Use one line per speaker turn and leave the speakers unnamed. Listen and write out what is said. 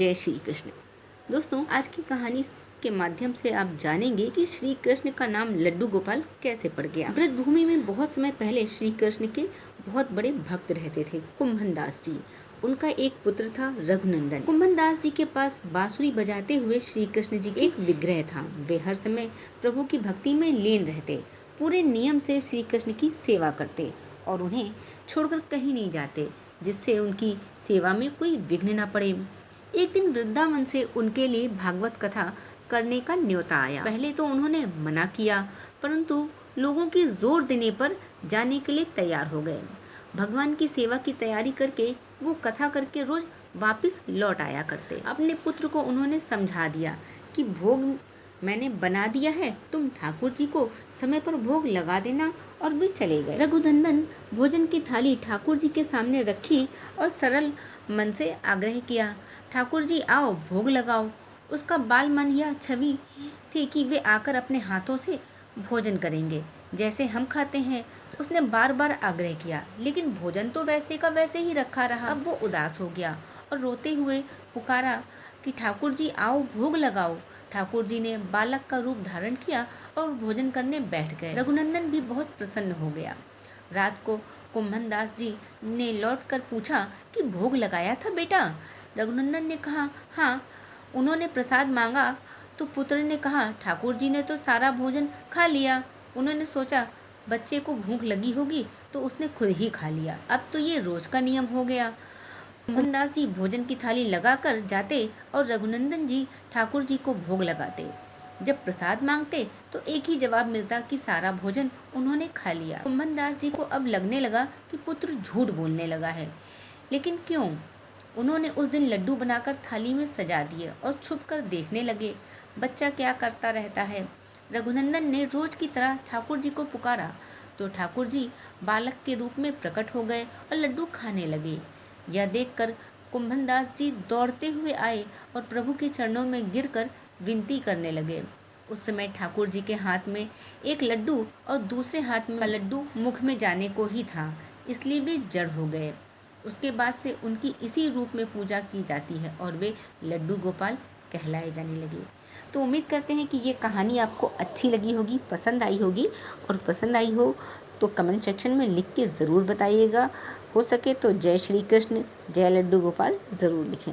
जय श्री कृष्ण। दोस्तों, आज की कहानी के माध्यम से आप जानेंगे कि श्री कृष्ण का नाम लड्डू गोपाल कैसे पड़ गया। ब्रजभूमि में बहुत समय पहले श्री कृष्ण के बहुत बड़े भक्त रहते थे, कुंभन दास जी। उनका एक पुत्र था रघुनंदन। कुंभन दास जी के पास बांसुरी बजाते हुए श्री कृष्ण जी एक विग्रह था। वे हर समय प्रभु की भक्ति में लीन रहते, पूरे नियम से श्री कृष्ण की सेवा करते और उन्हें छोड़कर कहीं नहीं जाते, जिससे उनकी सेवा में कोई विघ्न न पड़े। एक दिन वृंदावन से उनके लिए भागवत कथा करने का न्योता आया। पहले तो उन्होंने मना किया, परंतु लोगों के जोर देने पर जाने के लिए तैयार हो गए। भगवान की सेवा की तैयारी करके वो कथा करके रोज वापस लौट आया करते। अपने पुत्र को उन्होंने समझा दिया कि भोग मैंने बना दिया है, तुम ठाकुर जी को समय पर भोग लगा देना, और वे चले गए। रघुनंदन भोजन की थाली ठाकुर जी के सामने रखी और सरल मन से आग्रह किया, ठाकुर जी आओ भोग लगाओ। उसका बाल मन यह छवि थी कि वे आकर अपने हाथों से भोजन करेंगे जैसे हम खाते हैं। उसने बार बार आग्रह किया, लेकिन भोजन तो वैसे का वैसे ही रखा रहा। अब वो उदास हो गया और रोते हुए पुकारा कि ठाकुर जी आओ भोग लगाओ। ठाकुर जी ने बालक का रूप धारण किया और भोजन करने बैठ गए। रघुनंदन भी बहुत प्रसन्न हो गया। रात को कुंभन दास जी ने लौटकर पूछा कि भोग लगाया था बेटा? रघुनंदन ने कहा, हाँ। उन्होंने प्रसाद मांगा तो पुत्र ने कहा, ठाकुर जी ने तो सारा भोजन खा लिया। उन्होंने सोचा बच्चे को भूख लगी होगी तो उसने खुद ही खा लिया। अब तो ये रोज का नियम हो गया। मोहनदास जी भोजन की थाली लगाकर जाते और रघुनंदन जी ठाकुर जी को भोग लगाते। जब प्रसाद मांगते तो एक ही जवाब मिलता कि सारा भोजन उन्होंने खा लिया। कुंभन दास जी को अब लगने लगा कि पुत्र झूठ बोलने लगा है, लेकिन क्यों? उन्होंने उस दिन लड्डू बनाकर थाली में सजा दिए और छुप कर देखने लगे बच्चा क्या करता रहता है। रघुनंदन ने रोज की तरह ठाकुर जी को पुकारा तो ठाकुर जी बालक के रूप में प्रकट हो गए और लड्डू खाने लगे। यह देखकर कुंभन दास जी दौड़ते हुए आए और प्रभु के चरणों में गिरकर विनती करने लगे। उस समय ठाकुर जी के हाथ में एक लड्डू और दूसरे हाथ में लड्डू मुख में जाने को ही था, इसलिए वे जड़ हो गए। उसके बाद से उनकी इसी रूप में पूजा की जाती है और वे लड्डू गोपाल कहलाए जाने लगे। तो उम्मीद करते हैं कि ये कहानी आपको अच्छी लगी होगी, पसंद आई होगी, और पसंद आई हो तो कमेंट सेक्शन में लिख के ज़रूर बताइएगा। हो सके तो जय श्री कृष्ण, जय लड्डू गोपाल ज़रूर लिखें।